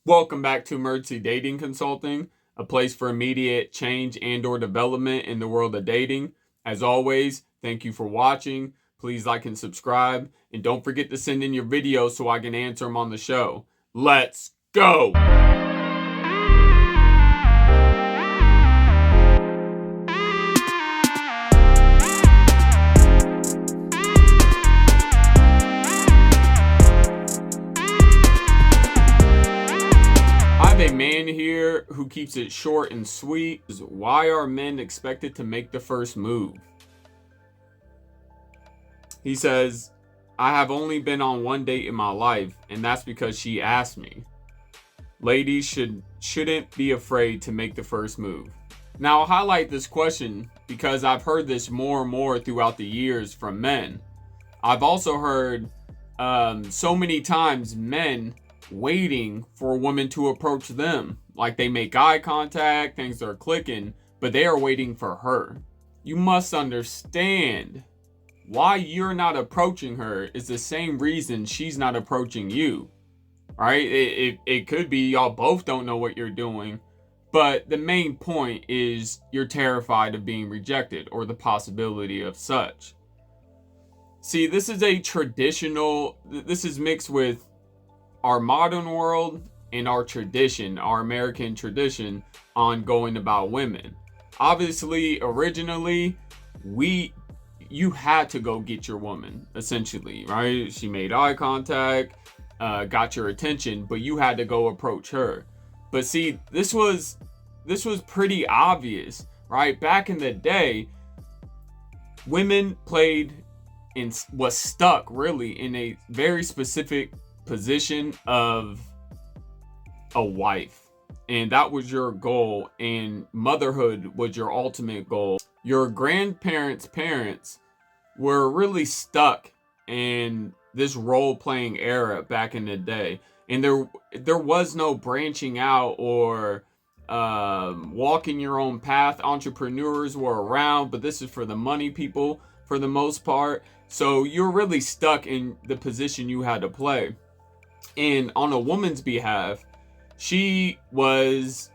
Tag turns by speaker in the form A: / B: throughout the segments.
A: Welcome back to Emergency Dating Consulting, a place for immediate change and or development in the world of dating. As always, thank you for watching. Please like and subscribe. And don't forget to send in your videos so I can answer them on the show. Let's go! I have a man here who keeps it short and sweet. Why are men expected to make the first move? He says, I have only been on one date in my life, and that's because she asked me. Ladies shouldn't be afraid to make the first move. Now, I'll highlight this question because I've heard this more and more throughout the years from men. I've also heard so many times men waiting for a woman to approach them. Like they make eye contact, things are clicking, but they are waiting for her. You must understand why you're not approaching her is the same reason she's not approaching you. Right? It could be y'all both don't know what you're doing, but the main point is you're terrified of being rejected or the possibility of such. See, this is mixed with our modern world and our tradition, our American tradition on going about women. Obviously, originally, you had to go get your woman, essentially, right? She made eye contact, got your attention, but you had to go approach her. But see, this was pretty obvious, right? Back in the day, women played and was stuck really in a very specific position of a wife, and that was your goal, and motherhood was your ultimate goal. Your grandparents' parents were really stuck in this role-playing era back in the day, and there was no branching out or walking your own path. Entrepreneurs were around, but this is for the money people for the most part, so you're really stuck in the position you had to play. And on a woman's behalf, she was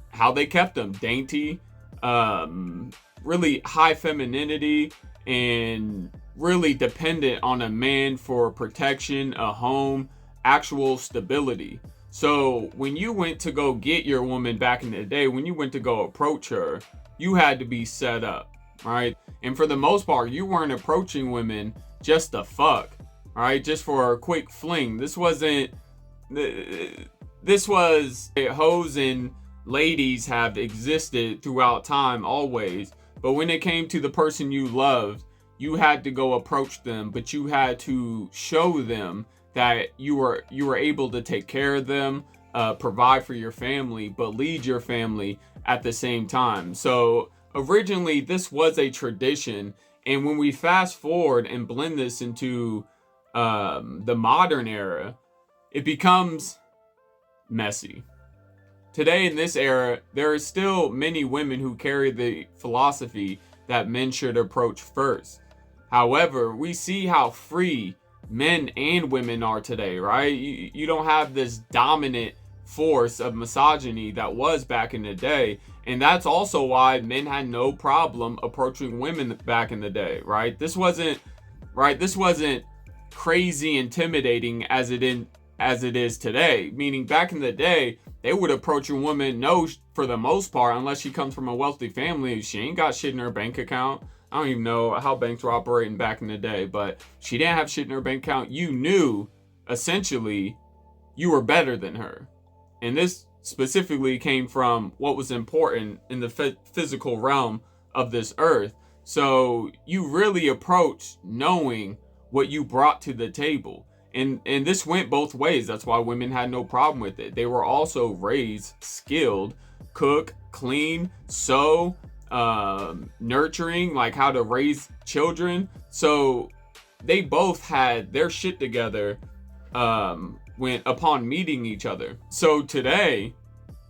A: how they kept them, dainty, really high femininity, and really dependent on a man for protection, a home, actual stability. So when you went to go get your woman back in the day, when you went to go approach her, you had to be set up, right? And for the most part, you weren't approaching women just to fuck. All right, just for a quick fling. This was hoes and ladies have existed throughout time always. But when it came to the person you loved, you had to go approach them, but you had to show them that you were able to take care of them, provide for your family, but lead your family at the same time. So originally this was a tradition, and when we fast forward and blend this into the modern era, it becomes messy. Today in this era, there are still many women who carry the philosophy that men should approach first. However, we see how free men and women are today, right? You don't have this dominant force of misogyny that was back in the day, and that's also why men had no problem approaching women back in the day, right? This wasn't crazy intimidating as it is today. Meaning back in the day, they would approach a woman, for the most part, unless she comes from a wealthy family, she ain't got shit in her bank account. I don't even know how banks were operating back in the day, but she didn't have shit in her bank account. You knew, essentially, you were better than her. And this specifically came from what was important in the physical realm of this earth. So you really approached knowing what you brought to the table. And this went both ways. That's why women had no problem with it. They were also raised skilled, cook, clean, sew, nurturing, like how to raise children. So they both had their shit together upon meeting each other. So today,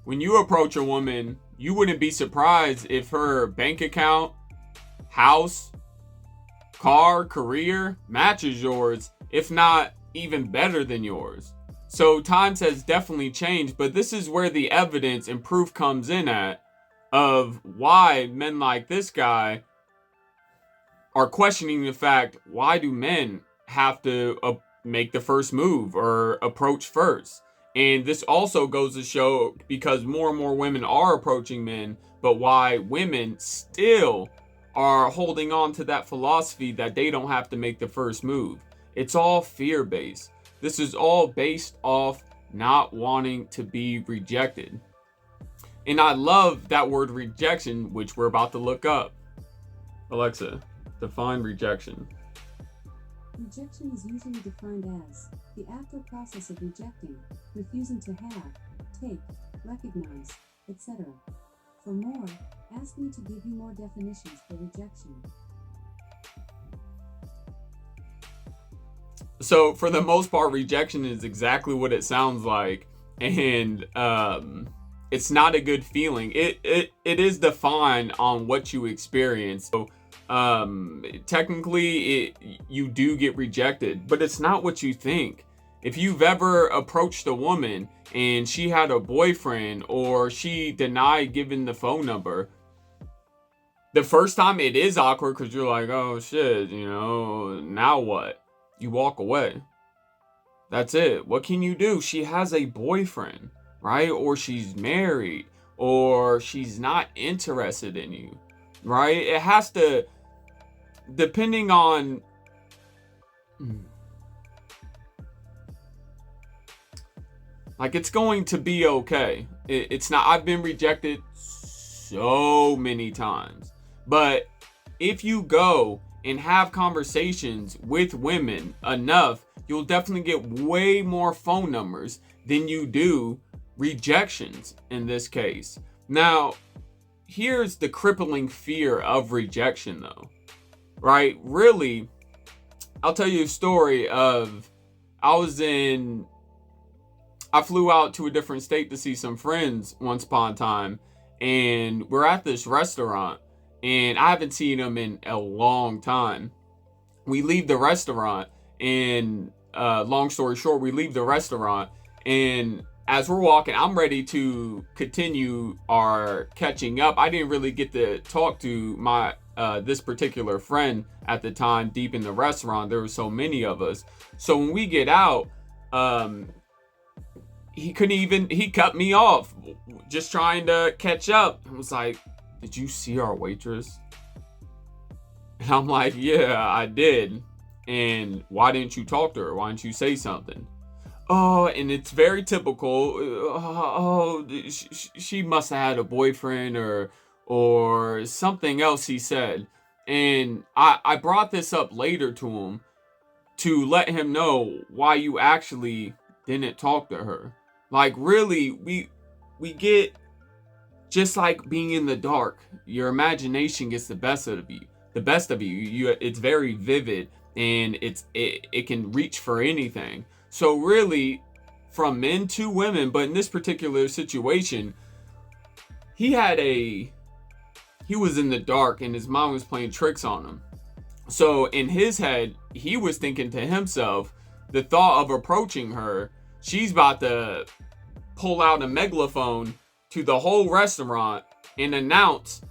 A: when you approach a woman, you wouldn't be surprised if her bank account, house, car, career matches yours, if not even better than yours. So times has definitely changed, but this is where the evidence and proof comes in at of why men like this guy are questioning the fact, why do men have to make the first move or approach first? And this also goes to show, because more and more women are approaching men, but why women still are holding on to that philosophy that they don't have to make the first move. It's all fear-based. This is all based off not wanting to be rejected. And I love that word rejection, which we're about to look up. Alexa, define rejection.
B: Rejection is usually defined as the act or process of rejecting, refusing to have, take, recognize, etc. For more, ask me to give you more definitions for rejection.
A: So for the most part, rejection is exactly what it sounds like, and it's not a good feeling. It is defined on what you experience. So technically you do get rejected, but it's not what you think. If you've ever approached a woman and she had a boyfriend, or she denied giving the phone number, the first time it is awkward because you're like, oh shit, now what? You walk away. That's it. What can you do? She has a boyfriend, right? Or she's married, or she's not interested in you, right? It has to, depending on like, it's going to be okay. It's not. I've been rejected so many times, but if you go and have conversations with women enough, you'll definitely get way more phone numbers than you do rejections in this case. Now, here's the crippling fear of rejection though, right? Really, I'll tell you a story of, I flew out to a different state to see some friends once upon a time, and we're at this restaurant, and I haven't seen them in a long time. We leave the restaurant, and long story short, we leave the restaurant, and as we're walking, I'm ready to continue our catching up. I didn't really get to talk to my this particular friend at the time deep in the restaurant. There were so many of us. So when we get out, he cut me off just trying to catch up. I was like, did you see our waitress? And I'm like, yeah, I did. And why didn't you talk to her? Why didn't you say something? Oh, and it's very typical. She must have had a boyfriend or something else, he said. And I brought this up later to him to let him know why you actually didn't talk to her. Like, really, we get, just like being in the dark, your imagination gets the best of you. It's very vivid, and it can reach for anything. So really, from men to women, but in this particular situation, he was in the dark and his mom was playing tricks on him. So in his head, he was thinking to himself, the thought of approaching her, she's about to pull out a megaphone to the whole restaurant and announce,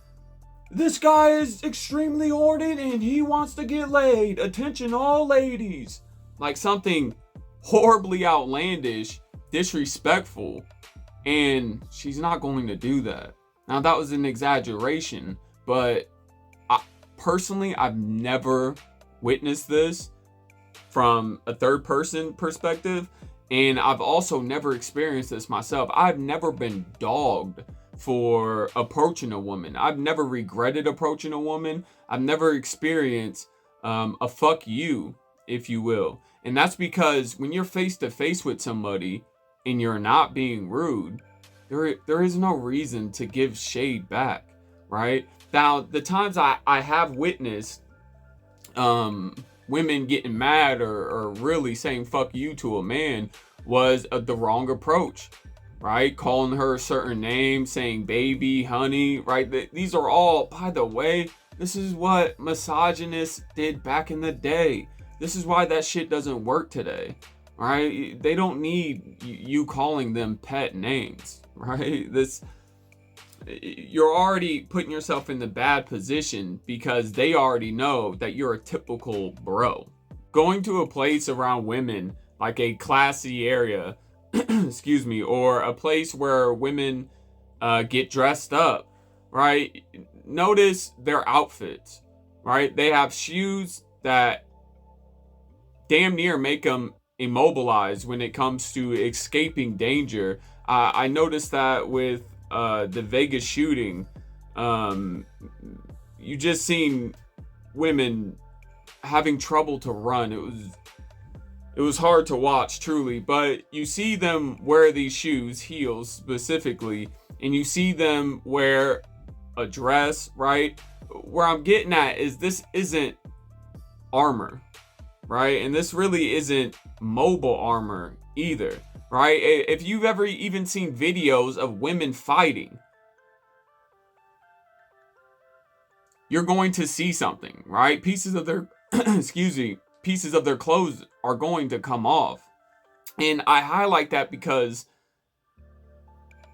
A: this guy is extremely horny and he wants to get laid. Attention all ladies. Like something horribly outlandish, disrespectful. And she's not going to do that. Now that was an exaggeration, but personally, I've never witnessed this from a third person perspective. And I've also never experienced this myself. I've never been dogged for approaching a woman. I've never regretted approaching a woman. I've never experienced a fuck you, if you will. And that's because when you're face to face with somebody and you're not being rude, there is no reason to give shade back, right? Now, the times I have witnessed women getting mad or really saying fuck you to a man was the wrong approach, right? Calling her a certain name, saying baby, honey, right? These are all, by the way, this is what misogynists did back in the day. This is why that shit doesn't work today. right? They don't need you calling them pet names, right? You're already putting yourself in the bad position because they already know that you're a typical bro. Going to a place around women, like a classy area, excuse me, or a place where women get dressed up, right? Notice their outfits, right? They have shoes that damn near make them immobilized when it comes to escaping danger. I noticed that with the Vegas shooting. Um, you just seen women having trouble to run. It was hard to watch, truly, but you see them wear these shoes, heels specifically, and you see them wear a dress, right? Where I'm getting at is this isn't armor, right? And this really isn't mobile armor either, right? If you've ever even seen videos of women fighting, you're going to see something, right? Pieces of their, excuse me, pieces of their clothes are going to come off. And I highlight that because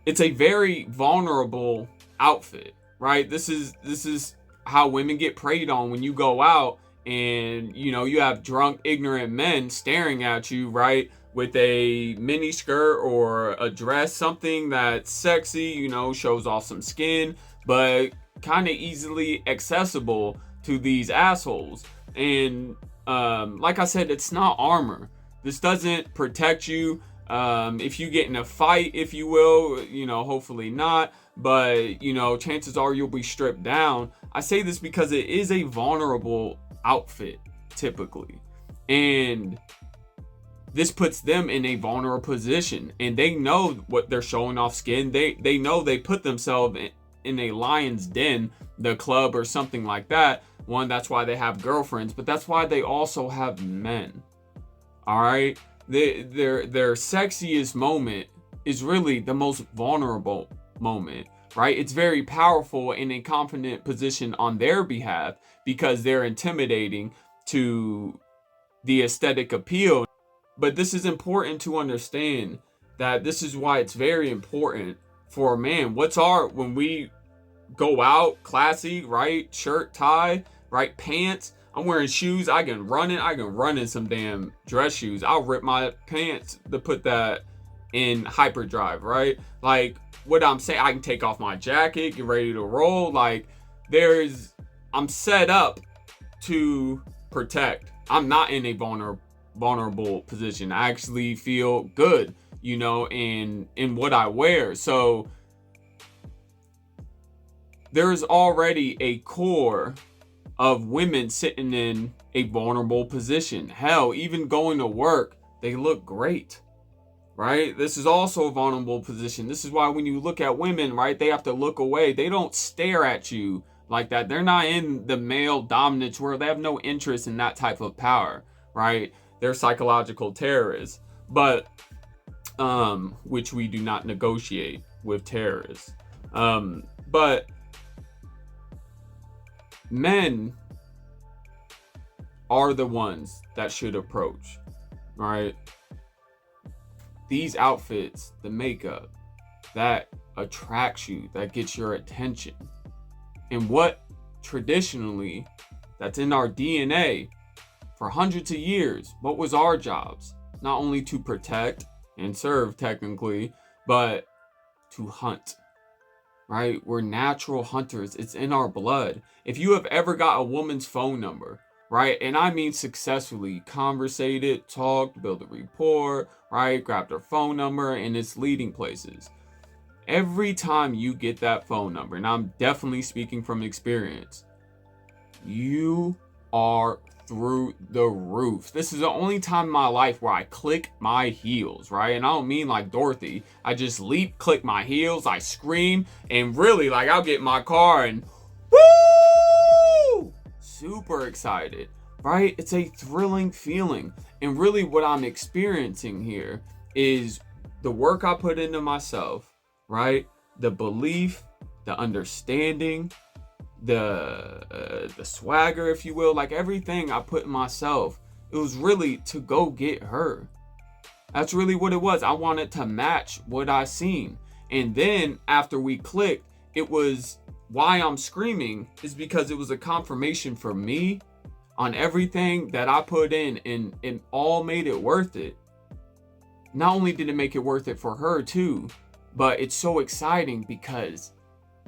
A: it's a very vulnerable outfit, right? This is how women get preyed on when you go out and you have drunk ignorant men staring at you, right, with a mini skirt or a dress, something that's sexy, shows off some skin, but kind of easily accessible to these assholes. And like I said, it's not armor. This doesn't protect you if you get in a fight, if you will, hopefully not, but chances are you'll be stripped down. I say this because it is a vulnerable outfit typically, and this puts them in a vulnerable position, and they know what they're showing off skin. They know they put themselves in a lion's den, the club or something like that. One, that's why they have girlfriends, but that's why they also have men. All right, their sexiest moment is really the most vulnerable moment, right? It's very powerful in a confident position on their behalf because they're intimidating to the aesthetic appeal. But this is important to understand, that this is why it's very important for a man. When we go out, classy, right? Shirt, tie, right? Pants. I'm wearing shoes. I can run in some damn dress shoes. I'll rip my pants to put that in hyperdrive, right? Like what I'm saying, I can take off my jacket, get ready to roll. Like I'm set up to protect. I'm not in a vulnerable position. I actually feel good, in what I wear. So there's already a core of women sitting in a vulnerable position. Hell, even going to work, they look great, right? This is also a vulnerable position. This is why when you look at women, right, they have to look away. They don't stare at you like that. They're not in the male dominance world. They have no interest in that type of power, right? They're psychological terrorists, but which we do not negotiate with terrorists. But men are the ones that should approach, right? These outfits, the makeup, that attracts you, that gets your attention. And what traditionally, that's in our DNA for hundreds of years, what was our jobs? Not only to protect and serve technically, but to hunt. Right? We're natural hunters. It's in our blood. If you have ever got a woman's phone number, right? And I mean successfully conversated, talked, built a rapport, right? Grabbed her phone number, and it's leading places. Every time you get that phone number, and I'm definitely speaking from experience, you are through the roof. This is the only time in my life where I click my heels, right? And I don't mean like Dorothy. I just leap, click my heels, I scream, and really, like, I'll get in my car and woo! Super excited, right? It's a thrilling feeling. And really what I'm experiencing here is the work I put into myself, right? The belief, the understanding, the swagger, if you will, like everything I put in myself, it was really to go get her, That's really what it was. I wanted to match what I seen. And then after we clicked, it was why I'm screaming is because it was a confirmation for me on everything that I put in, and it all made it worth it. Not only did it make it worth it for her too, but it's so exciting because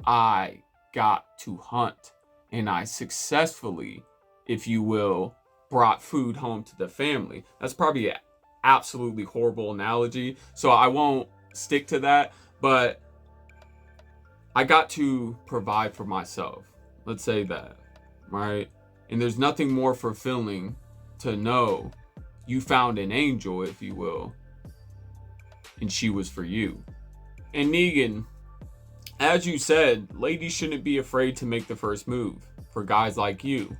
A: I got to hunt and I successfully, if you will, brought food home to the family. That's probably an absolutely horrible analogy, so I won't stick to that, but I got to provide for myself. Let's say that, right? And there's nothing more fulfilling to know you found an angel, if you will, and she was for you. And Negan, as you said, ladies shouldn't be afraid to make the first move for guys like you.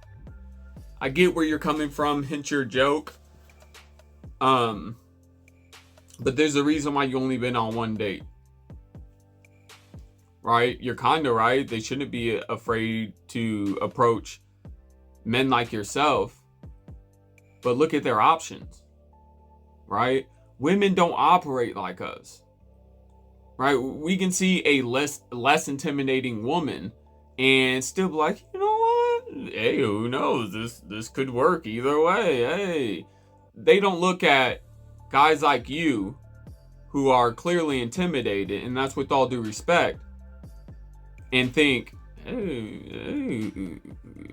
A: I get where you're coming from, hence your joke. But there's a reason why you only been on one date. Right? You're kind of right. They shouldn't be afraid to approach men like yourself. But look at their options. Right? Women don't operate like us. Right? We can see a less intimidating woman and still be like, you know what? Hey, who knows? This could work either way. Hey. They don't look at guys like you who are clearly intimidated, and that's with all due respect, and think, hey,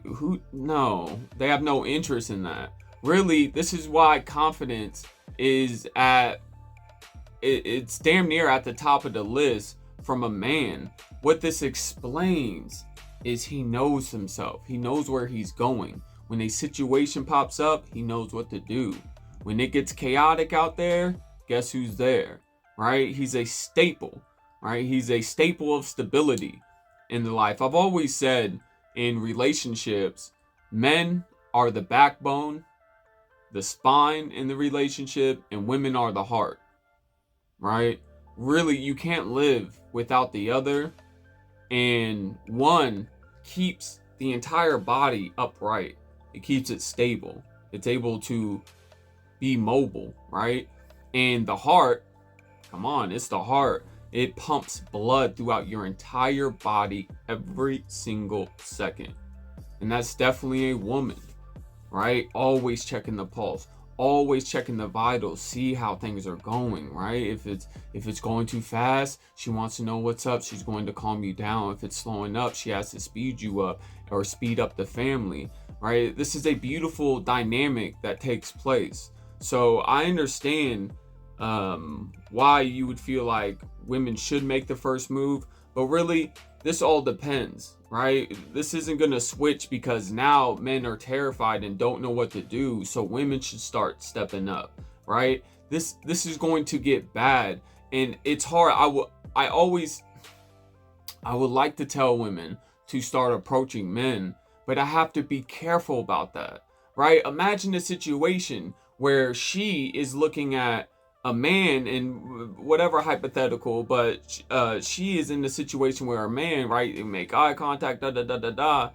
A: who? No, they have no interest in that. Really, this is why confidence is it's damn near at the top of the list from a man. What this explains is he knows himself. He knows where he's going. When a situation pops up, he knows what to do. When it gets chaotic out there, guess who's there, right? He's a staple, right? He's a staple of stability in the life. I've always said in relationships, men are the backbone, the spine in the relationship, and women are the heart, right? Really, you can't live without the other, and one keeps the entire body upright. It keeps it stable. It's able to be mobile, right? And the heart, come on, it's the heart. It pumps blood throughout your entire body every single second. And that's definitely a woman, right? Always checking the pulse, always checking the vitals, see how things are going, right? If it's going too fast, she wants to know what's up. She's going to calm you down. If it's slowing up, she has to speed you up or speed up the family, right? This is a beautiful dynamic that takes place. So I understand why you would feel like women should make the first move, but really, this all depends, right? This isn't going to switch because now men are terrified and don't know what to do, so women should start stepping up, right? This is going to get bad, and it's hard. I would like to tell women to start approaching men, but I have to be careful about that, right? Imagine a situation where she is looking at a man in whatever hypothetical, but she is in the situation where a man, right, they make eye contact, and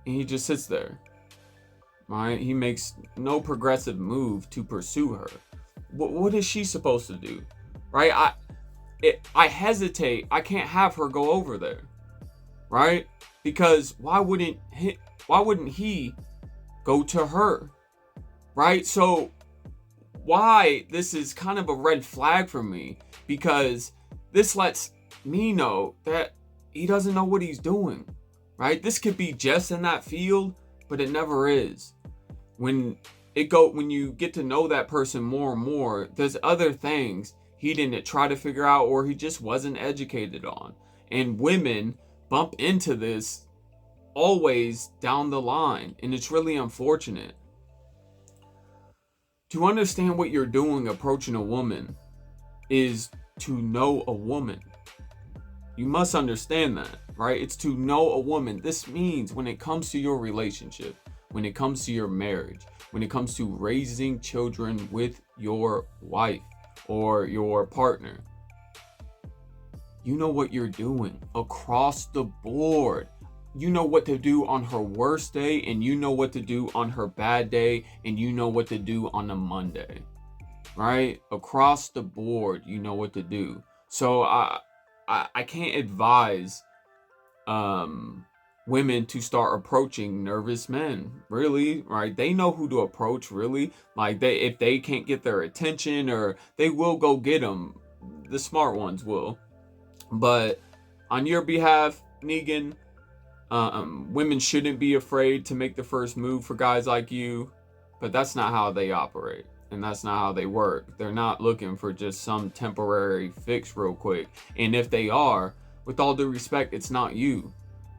A: he just sits there, right? He makes no progressive move to pursue her. What is she supposed to do, right? I hesitate. I can't have her go over there, right? Because why wouldn't he go to her? Right? So why this is kind of a red flag for me, because this lets me know that he doesn't know what he's doing, right? This could be just in that field, but it never is. When you get to know that person more and more, there's other things he didn't try to figure out or he just wasn't educated on. And women bump into this always down the line, and it's really unfortunate. To understand what you're doing approaching a woman is to know a woman. You must understand that, right? It's to know a woman. This means when it comes to your relationship, when it comes to your marriage, when it comes to raising children with your wife or your partner, you know what you're doing across the board. You know what to do on her worst day, and you know what to do on her bad day, and you know what to do on a Monday, right? Across the board, you know what to do. So I can't advise women to start approaching nervous men, really, right? They know who to approach, really. Like, if they can't get their attention, or they will go get them, the smart ones will. But on your behalf, Negan, women shouldn't be afraid to make the first move for guys like you, but that's not how they operate, and that's not how they work. They're not looking for just some temporary fix real quick. And if they are, with all due respect, it's not you,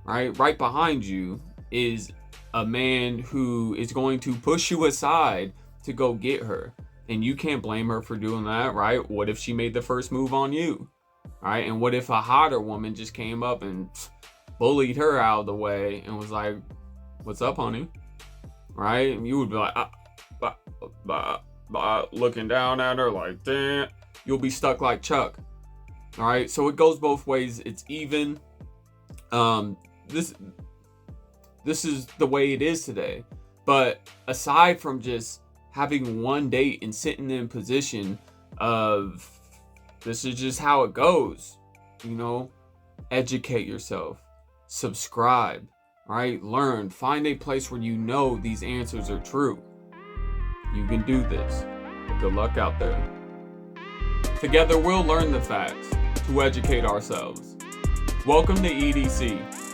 A: right? Right behind you is a man who is going to push you aside to go get her, and you can't blame her for doing that, right? What if she made the first move on you, right? And what if a hotter woman just came up and bullied her out of the way and was like, "What's up, honey?" Right? And you would be like, looking down at her like, "Damn." You'll be stuck like Chuck. All right, so it goes both ways. It's even. This is the way it is today. But aside from just having one date and sitting in position of this is just how it goes, educate yourself, subscribe, right? Learn, find a place where you know these answers are true. You can do this. Good luck out there. Together we'll learn the facts to educate ourselves. Welcome to EDC.